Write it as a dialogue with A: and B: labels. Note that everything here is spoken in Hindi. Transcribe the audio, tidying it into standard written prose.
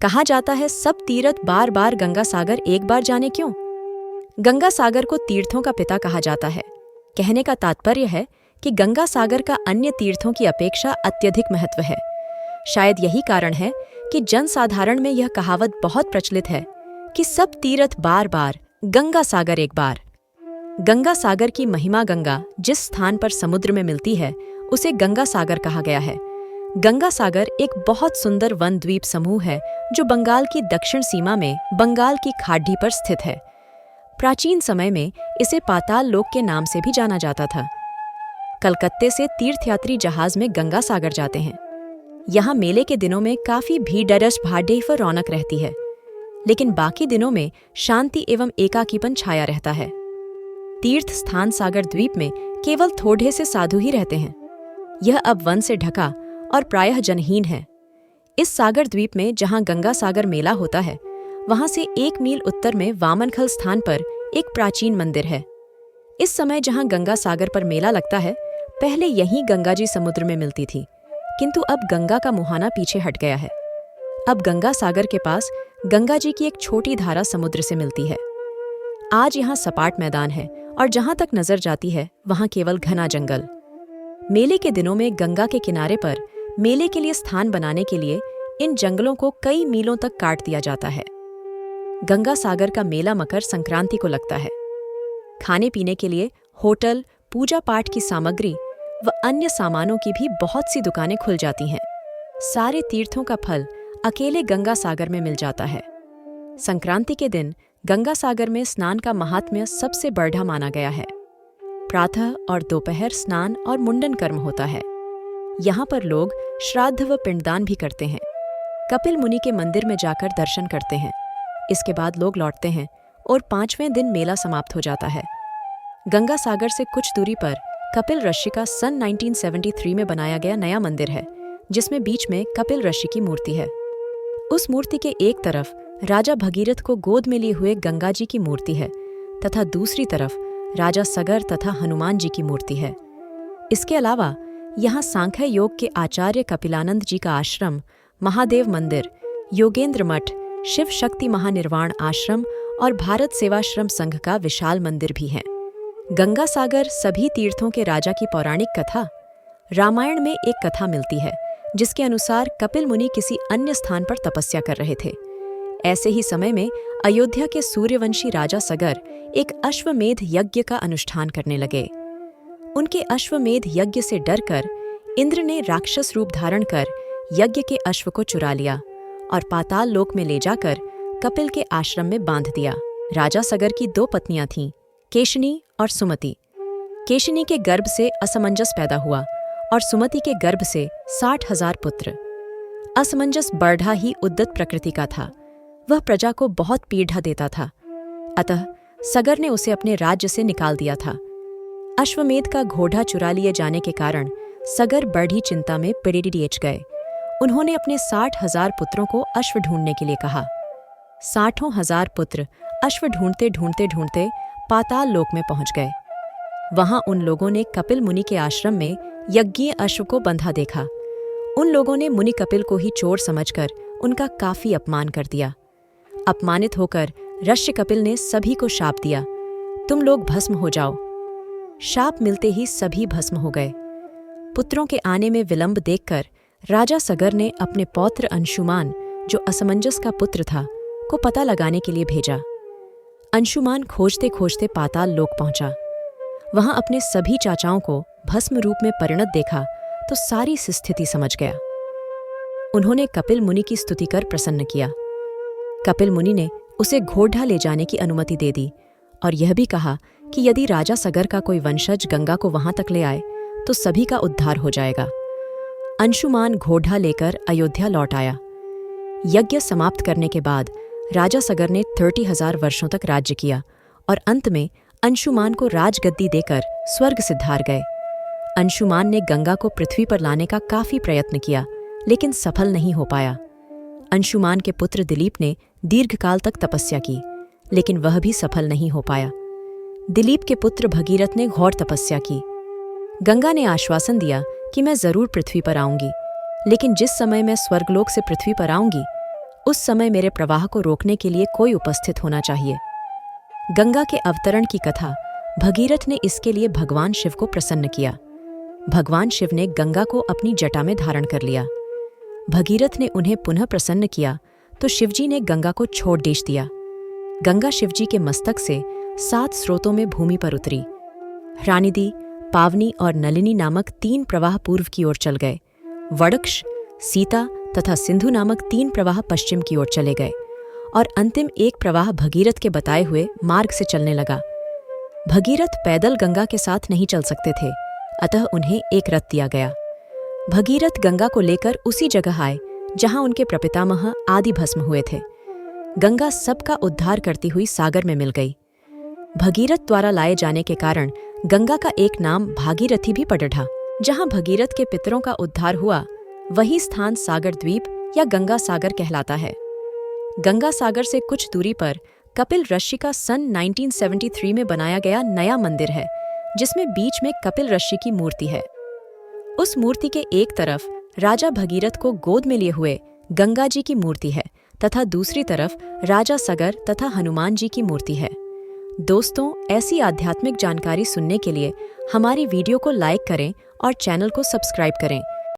A: कहा जाता है सब तीर्थ बार बार गंगा सागर एक बार जाने क्यों। गंगा सागर को तीर्थों का पिता कहा जाता है। कहने का तात्पर्य है कि गंगा सागर का अन्य तीर्थों की अपेक्षा अत्यधिक महत्व है। शायद यही कारण है कि जनसाधारण में यह कहावत बहुत प्रचलित है कि सब तीर्थ बार बार, गंगा सागर एक बार। गंगा सागर की महिमा गंगा जिस स्थान पर समुद्र में मिलती है उसे गंगा सागर कहा गया है। गंगा सागर एक बहुत सुंदर वन द्वीप समूह है जो बंगाल की दक्षिण सीमा में बंगाल की खाड़ी पर स्थित है। प्राचीन समय में इसे पाताल लोक के नाम से भी जाना जाता था। कलकत्ते से तीर्थयात्री जहाज में गंगा सागर जाते हैं। यहाँ मेले के दिनों में काफी भीड़ भाड़ रौनक रहती है, लेकिन बाकी दिनों में शांति एवं एकाकीपन छाया रहता है। तीर्थ स्थान सागर द्वीप में केवल थोड़े से साधु ही रहते हैं। यह अब वन से ढका और प्रायः जनहीन है। इस सागर द्वीप में जहां गंगा सागर मेला होता है, वहां से 1 मील उत्तर में वामनखल स्थान पर एक प्राचीन मंदिर है। इस समय जहां गंगा सागर पर मेला लगता है, पहले यहीं गंगा जी समुद्र में मिलती थी, किंतु अब गंगा का मुहाना पीछे हट गया है। अब गंगा सागर के पास गंगा जी की एक छोटी धारा समुद्र से मिलती है। आज यहाँ सपाट मैदान है और जहां तक नजर जाती है वहां केवल घना जंगल। मेले के दिनों में गंगा के किनारे पर मेले के लिए स्थान बनाने के लिए इन जंगलों को कई मीलों तक काट दिया जाता है। गंगा सागर का मेला मकर संक्रांति को लगता है। खाने पीने के लिए होटल, पूजा पाठ की सामग्री व अन्य सामानों की भी बहुत सी दुकानें खुल जाती हैं। सारे तीर्थों का फल अकेले गंगा सागर में मिल जाता है। संक्रांति के दिन गंगा सागर में स्नान का महात्म्य सबसे बढ़ा माना गया है। प्रातः और दोपहर स्नान और मुंडन कर्म होता है। यहाँ पर लोग श्राद्ध व पिंडदान भी करते हैं। कपिल मुनि के मंदिर में जाकर दर्शन करते हैं। इसके बाद लोग लौटते हैं और 5वें दिन मेला समाप्त हो जाता है। गंगा सागर से कुछ दूरी पर कपिल ऋषि का सन 1973 में बनाया गया नया मंदिर है, जिसमें बीच में कपिल ऋषि की मूर्ति है। उस मूर्ति के एक तरफ राजा भगीरथ को गोद में लिए हुए गंगा जी की मूर्ति है तथा दूसरी तरफ राजा सगर तथा हनुमान जी की मूर्ति है। इसके अलावा यहाँ सांख्य योग के आचार्य कपिलानंद जी का आश्रम, महादेव मंदिर, योगेंद्र मठ, शिव शक्ति महानिर्वाण आश्रम और भारत सेवाश्रम संघ का विशाल मंदिर भी है। गंगा सागर सभी तीर्थों के राजा की पौराणिक कथा। रामायण में एक कथा मिलती है जिसके अनुसार कपिल मुनि किसी अन्य स्थान पर तपस्या कर रहे थे। ऐसे ही समय में अयोध्या के सूर्यवंशी राजा सगर एक अश्वमेध यज्ञ का अनुष्ठान करने लगे। उनके अश्वमेध यज्ञ से डरकर इंद्र ने राक्षस रूप धारण कर यज्ञ के अश्व को चुरा लिया और पाताल लोक में ले जाकर कपिल के आश्रम में बांध दिया। राजा सगर की 2 पत्नियां थीं, केशिनी और सुमति। केशिनी के गर्भ से असमंजस पैदा हुआ और सुमति के गर्भ से 60,000 पुत्र। असमंजस बढ़ा ही उद्दत प्रकृति का था। वह प्रजा को बहुत पीड़ा देता था, अतः सगर ने उसे अपने राज्य से निकाल दिया था। अश्वमेध का घोड़ा चुरा लिए जाने के कारण सगर बढ़ी चिंता में पिड़िड़ गए। उन्होंने अपने 60,000 पुत्रों को अश्व ढूंढने के लिए कहा। 60,000 पुत्र अश्व ढूंढते ढूंढते ढूंढते पाताल लोक में पहुंच गए। वहां उन लोगों ने कपिल मुनि के आश्रम में यज्ञीय अश्व को बंधा देखा। उन लोगों ने मुनि कपिल को ही चोर समझकर उनका काफी अपमान कर दिया। अपमानित होकर ऋषि कपिल ने सभी को शाप दिया, तुम लोग भस्म हो जाओ। शाप मिलते ही सभी भस्म हो गए। पुत्रों के आने में विलंब देखकर राजा सगर ने अपने पौत्र अंशुमान, जो असमंजस का पुत्र था, को पता लगाने के लिए भेजा। अंशुमान खोजते खोजते पाताल लोक पहुंचा। वहां अपने सभी चाचाओं को भस्म रूप में परिणत देखा तो सारी स्थिति समझ गया। उन्होंने कपिल मुनि की स्तुति कर प्रसन्न किया। कपिल मुनि ने उसे घोड़ा ले जाने की अनुमति दे दी और यह भी कहा कि यदि राजा सगर का कोई वंशज गंगा को वहां तक ले आए तो सभी का उद्धार हो जाएगा। अंशुमान घोड़ा लेकर अयोध्या लौट आया। यज्ञ समाप्त करने के बाद राजा सगर ने 30,000 वर्षों तक राज्य किया और अंत में अंशुमान को राजगद्दी देकर स्वर्ग सिद्धार गए। अंशुमान ने गंगा को पृथ्वी पर लाने का काफी प्रयत्न किया, लेकिन सफल नहीं हो पाया। अंशुमान के पुत्र दिलीप ने दीर्घकाल तक तपस्या की, लेकिन वह भी सफल नहीं हो पाया। दिलीप के पुत्र भगीरथ ने घोर तपस्या की। गंगा ने आश्वासन दिया कि मैं जरूर पृथ्वी पर आऊंगी, लेकिन जिस समय मैं स्वर्गलोक से पृथ्वी पर आऊंगी, उस समय मेरे प्रवाह को रोकने के लिए कोई उपस्थित होना चाहिए। गंगा के अवतरण की कथा। भगीरथ ने इसके लिए भगवान शिव को प्रसन्न किया। भगवान शिव ने गंगा को अपनी जटा में धारण कर लिया। भगीरथ ने उन्हें पुनः प्रसन्न किया तो शिवजी ने गंगा को छोड़ देश दिया। गंगा शिवजी के मस्तक से 7 स्रोतों में भूमि पर उतरी। ह्रानिदी, पावनी और नलिनी नामक 3 प्रवाह पूर्व की ओर चल गए। वडक्ष, सीता तथा सिंधु नामक 3 प्रवाह पश्चिम की ओर चले गए और अंतिम एक प्रवाह भगीरथ के बताए हुए मार्ग से चलने लगा। भगीरथ पैदल गंगा के साथ नहीं चल सकते थे, अतः उन्हें एक रथ दिया गया। भगीरथ गंगा को लेकर उसी जगह आए जहां उनके प्रपितामह आदि भस्म हुए थे। गंगा सबका उद्धार करती हुई सागर में मिल गई। भगीरथ द्वारा लाए जाने के कारण गंगा का एक नाम भागीरथी भी पड़ रहा। जहां भगीरथ के पितरों का उद्धार हुआ, वही स्थान सागर द्वीप या गंगा सागर कहलाता है। गंगा सागर से कुछ दूरी पर कपिल ऋषि का सन 1973 में बनाया गया नया मंदिर है, जिसमें बीच में कपिल ऋषि की मूर्ति है। उस मूर्ति के एक तरफ राजा भगीरथ को गोद में लिए हुए गंगा जी की मूर्ति है तथा दूसरी तरफ राजा सगर तथा हनुमान जी की मूर्ति है। दोस्तों, ऐसी आध्यात्मिक जानकारी सुनने के लिए हमारी वीडियो को लाइक करें और चैनल को सब्सक्राइब करें।